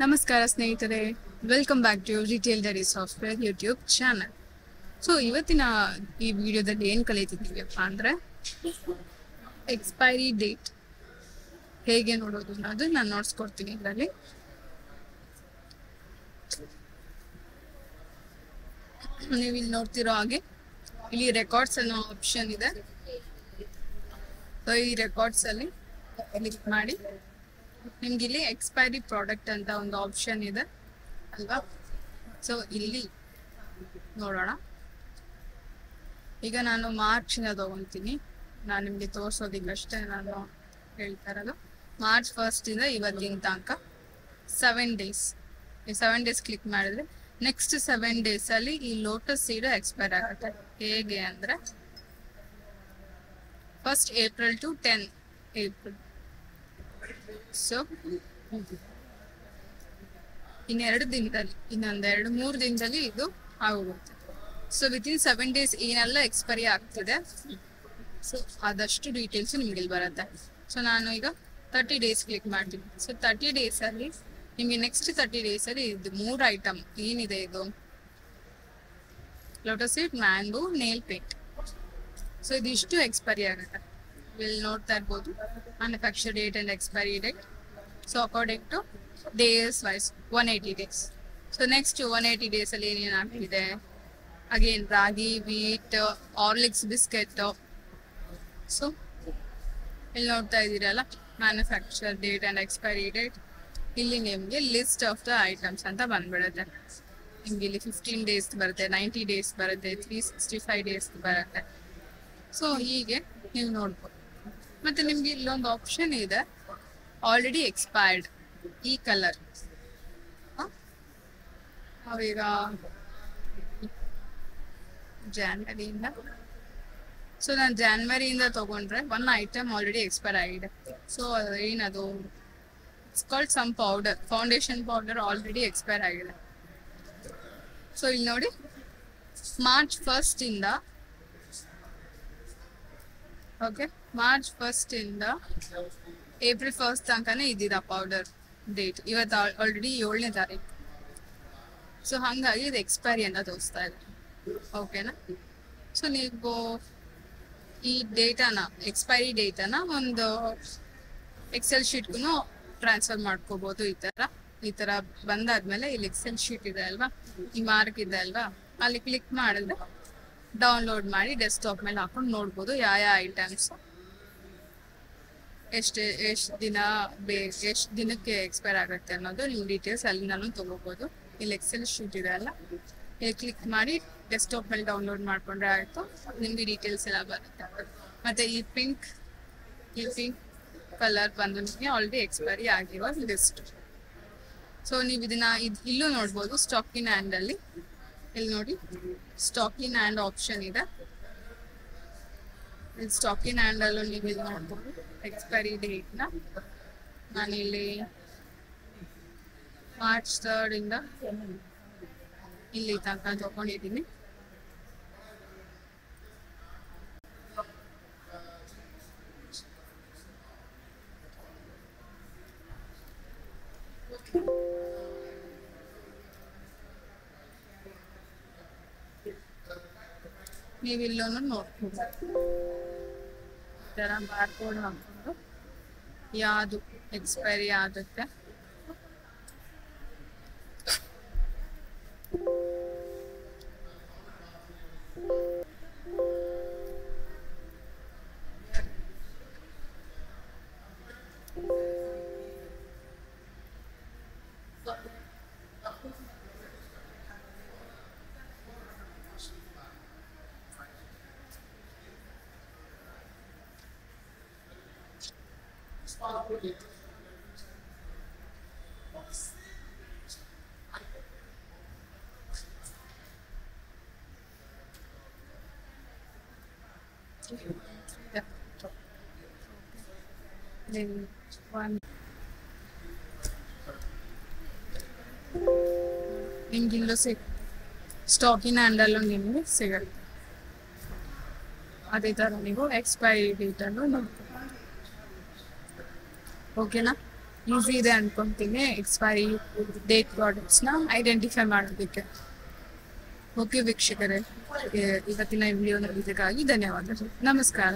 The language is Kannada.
ನಮಸ್ಕಾರ ಸ್ನೇಹಿತರೆ, welcome back to retail diary software YouTube channel. So ಇವತ್ತಿನ ಈ ವಿಡಿಯೋದಲ್ಲಿ ಏನು ಕಲಿತಿದ್ದೀವಪ್ಪ ಅಂದರೆ ಎಕ್ಸ್ಪೈರಿ ಡೇಟ್ ಹೇಗೆ ನೋಡೋದು ಅನ್ನೋದು ನಾನು ನೋಡ್ಸ್ಕೊಡ್ತೀನಿ. ಇದರಲ್ಲಿ ನೀವು ಇಲ್ಲಿ ನೋಡ್ತಿರೋ ಹಾಗೆ ಇಲ್ಲಿ ರೆಕಾರ್ಡ್ಸ್ ಅನ್ನೋ ಆಪ್ಷನ್ ಇದೆ. ಸೊ ಈ ರೆಕಾರ್ಡ್ಸ್ ಅಲ್ಲಿ ಕ್ಲಿಕ್ ಮಾಡಿ ನಿಮ್ಗೆ ಇಲ್ಲಿ ಎಕ್ಸ್ಪೈರಿ ಪ್ರಾಡಕ್ಟ್ ಅಂತ ಒಂದು ಆಪ್ಷನ್ ಇದೆ ಅಲ್ವಾ. ಸೊ ಇಲ್ಲಿ ನೋಡೋಣ. ಈಗ ನಾನು ಮಾರ್ಚ್ನ ತಗೊಂತೀನಿ. ನಾನು ನಿಮಗೆ ತೋರಿಸೋದಿಕ್ಕಷ್ಟೇ ನಾನು ಹೇಳ್ತಾ ಇರೋದು. ಮಾರ್ಚ್ 1 ಇಂದ ಇವತ್ತಿನ ತನಕ 7 ಡೇಸ್. ಈ 7 ಡೇಸ್ ಕ್ಲಿಕ್ ಮಾಡಿದ್ರೆ ನೆಕ್ಸ್ಟ್ 7 ಡೇಸ್ ಅಲ್ಲಿ ಈ ಲೋಟಸ್ ಸೀಡ್ ಎಕ್ಸ್ಪೈರ್ ಆಗುತ್ತೆ. ಹೇಗೆ ಅಂದ್ರೆ 1st April to 10 April. So ಇನ್ನೆರಡು ದಿನದಲ್ಲಿ, ಇನ್ನೊಂದು 2-3 ದಿನದಲ್ಲಿ ಇದು ಆಗೋಗುತ್ತೆ. ಸೊ ವಿತಿನ್ 7 ಡೇಸ್ ಏನೆಲ್ಲ ಎಕ್ಸ್ಪೈರಿ ಆಗ್ತಿದೆ, ಸೊ ಆದಷ್ಟು ಡೀಟೇಲ್ಸ್ ನಿಮ್ಗೆ ಇಲ್ಲಿ ಬರುತ್ತೆ. ಸೊ ನಾನು ಈಗ 30 ಡೇಸ್ ಕ್ಲಿಕ್ ಮಾಡ್ತೀನಿ. ಸೊ 30 ಡೇಸ್ ಅಲ್ಲಿ ನಿಮಗೆ ನೆಕ್ಸ್ಟ್ 30 ಡೇಸ್ ಅಲ್ಲಿ ಇದು 3 ಐಟಮ್ ಏನಿದೆ, ಇದು lotus seed, mango, nail paint. So ಇದಿಷ್ಟು ಎಕ್ಸ್ಪೈರಿ ಆಗುತ್ತೆ. ಇಲ್ಲಿ ನೋಡ್ತಾ ಇರ್ಬೋದು manufacture date and expiry date. So according to days wise 180 days. So next 180 days ಅಲ್ಲಿ ಏನೇನು ಆಗ್ತಿದೆ, again ragi, wheat, Horlicks biscuit. So ಇಲ್ಲಿ ನೋಡ್ತಾ ಇದ್ದೀರಲ್ಲ manufacture date and expiry date. ಇಲ್ಲಿ ನಿಮಗೆ ಲಿಸ್ಟ್ ಆಫ್ ದ ಐಟಮ್ಸ್ ಅಂತ ಬಂದ್ಬಿಡುತ್ತೆ. ನಿಮ್ಗೆ ಇಲ್ಲಿ 15 ಡೇಸ್ ಬರುತ್ತೆ, 90 ಡೇಸ್ ಬರುತ್ತೆ, 365 ಡೇಸ್ ಬರುತ್ತೆ. ಸೊ ಹೀಗೆ ನೀವು ನೋಡ್ಬೋದು. ಮತ್ತೆ ನಿಮ್ಗೆ ಇಲ್ಲೊಂದು ಆಪ್ಷನ್ ಇದೆ, ಆಲ್ರೆಡಿ ಎಕ್ಸ್ಪೈರ್ಡ್, ಈ ಕಲರ್. ನಾವೀಗ ಜಾನ್ವರಿಯಿಂದ, ಸೊ ನಾನು ಜಾನ್ವರಿಯಿಂದ ತಗೊಂಡ್ರೆ 1 ಐಟಮ್ ಆಲ್ರೆಡಿ ಎಕ್ಸ್ಪೈರ್ ಆಗಿದೆ. ಸೊ ಏನದು, it's called some powder, foundation powder already expire ಆಗಿದೆ. ಸೊ ಇಲ್ಲಿ ನೋಡಿ, ಮಾರ್ಚ್ 1 ಇಂದ ಓಕೆ, ಮಾರ್ಚ್ 1 ಇಂದ ಏಪ್ರಿಲ್ 1 ತನಕನೇ ಇದ್ದಿದ್ದ ಪೌಡರ್ ಡೇಟ್. ಇವತ್ತು ಆಲ್ರೆಡಿ 7ನೇ ತಾರೀಕು. ಸೊ ಹಾಗಾಗಿ ಇದು ಎಕ್ಸ್ಪೈರಿ ಅಂತ ತೋರಿಸ್ತಾ ಇದೆ. ಓಕೆನಾ. ಸೊ ನೀವು ಈ ಡೇಟಾನ, ಎಕ್ಸ್ಪೈರಿ ಡೇಟನ ಒಂದು ಎಕ್ಸೆಲ್ ಶೀಟ್ಗೂ ಟ್ರಾನ್ಸ್ಫರ್ ಮಾಡ್ಕೋಬಹುದು. ಈ ತರ ಬಂದಾದ್ಮೇಲೆ ಇಲ್ಲಿ ಎಕ್ಸೆಲ್ ಶೀಟ್ ಇದೆ ಅಲ್ವಾ, ಈ ಮಾರ್ಕ್ ಇದೆ ಅಲ್ವಾ, ಅಲ್ಲಿ ಕ್ಲಿಕ್ ಮಾಡಿದ್ರೆ ಡೌನ್ಲೋಡ್ ಮಾಡಿ ಡೆಸ್ಕ್ಟಾಪ್ ಮೇಲೆ ಹಾಕೊಂಡು ನೋಡ್ಬೋದು ಯಾವ ಐಟಮ್ಸ್ ಎಷ್ಟು ದಿನಕ್ಕೆ ಎಕ್ಸ್ಪೈರ್ ಆಗುತ್ತೆ ಅನ್ನೋದು ನಿಮ್ಮ ಡೀಟೇಲ್ಸ್ ಅಲ್ಲಿ ನಾನು ತಗೋಬಹುದು. ಇಲ್ಲಿ ಎಕ್ಸೆಲ್ ಶೀಟ್ ಇದೆ ಅಲ್ಲ, ಇಲ್ಲಿ ಕ್ಲಿಕ್ ಮಾಡಿ ಡೆಸ್ಕ್ಟಾಪ್ ಮೇಲೆ ಡೌನ್ಲೋಡ್ ಮಾಡ್ಕೊಂಡ್ರೆ ಆಯ್ತು, ನಿಮ್ಗೆ ಡೀಟೇಲ್ಸ್ ಎಲ್ಲ ಬರುತ್ತೆ. ಮತ್ತೆ ಈ ಪಿಂಕ್ ಕಲರ್ ಬಂದು ನಿಮಗೆ ಆಲ್ರೆಡಿ ಎಕ್ಸ್ಪೈರಿ ಆಗಿರೋ ಲಿಸ್ಟ್. ಸೊ ನೀವು ಇದನ್ನ ಇಲ್ಲೂ ನೋಡ್ಬೋದು, ಸ್ಟಾಕ್ ಇನ್ ಹ್ಯಾಂಡ್ ಅಲ್ಲಿ. ಇಲ್ಲಿ ನೋಡಿ, ಸ್ಟಾಕ್ ಇನ್ ಹ್ಯಾಂಡ್ ಆಪ್ಷನ್ ಇದೆ. ಇಲ್ಲಿ ಸ್ಟಾಕ್ ಇನ್ ಹ್ಯಾಂಡ್ ಅಲ್ಲೂ ನೀವು ಇಲ್ಲಿ ನೋಡ್ಬೋದು ಎಕ್ಸ್ಪೈರಿ ಡೇಟ್ನ. ನಾನಿಲ್ಲಿ ಮಾರ್ಚ್ 3 ಇಂದ ಇಲ್ಲಿ ತನಕ ತಗೊಂಡಿದ್ದೀನಿ. ನೀವಿಲ್ಲೂ ನೋಡ್ಬೋದು, ಈ ಥರ ಬಾರ್ಕೋಡ್ ಹಾಕೊಂಡು ಯಾವುದು ಎಕ್ಸ್ಪೈರಿ ಆಗುತ್ತೆ. ನಿಮ್ಗೆ ಇಲ್ಲೂ ಸ್ಟಾಕ್ ಇನ್ ಹ್ಯಾಂಡ್ ಅಲ್ಲೂ ನಿಮಗೆ ಸಿಗುತ್ತೆ. ಅದೇ ಥರ ನೀವು ಎಕ್ಸ್ಪೈರಿ ಡೇಟನ್ನು ನೋಡ್ತೀವಿ. ಓಕೆನಾ. ಈಸಿ ಇದೆ ಅನ್ಕೊಂತೀನಿ ಎಕ್ಸ್ಪೈರಿ ಡೇಟ್ ಪ್ರಾಡಕ್ಟ್ಸ್ನ ಐಡೆಂಟಿಫೈ ಮಾಡೋದಕ್ಕೆ. ಓಕೆ ವೀಕ್ಷಕರೇ, ಇವತ್ತಿನ ವಿಡಿಯೋ ನೋಡಿದ್ದಕ್ಕಾಗಿ ಧನ್ಯವಾದಗಳು. ನಮಸ್ಕಾರ.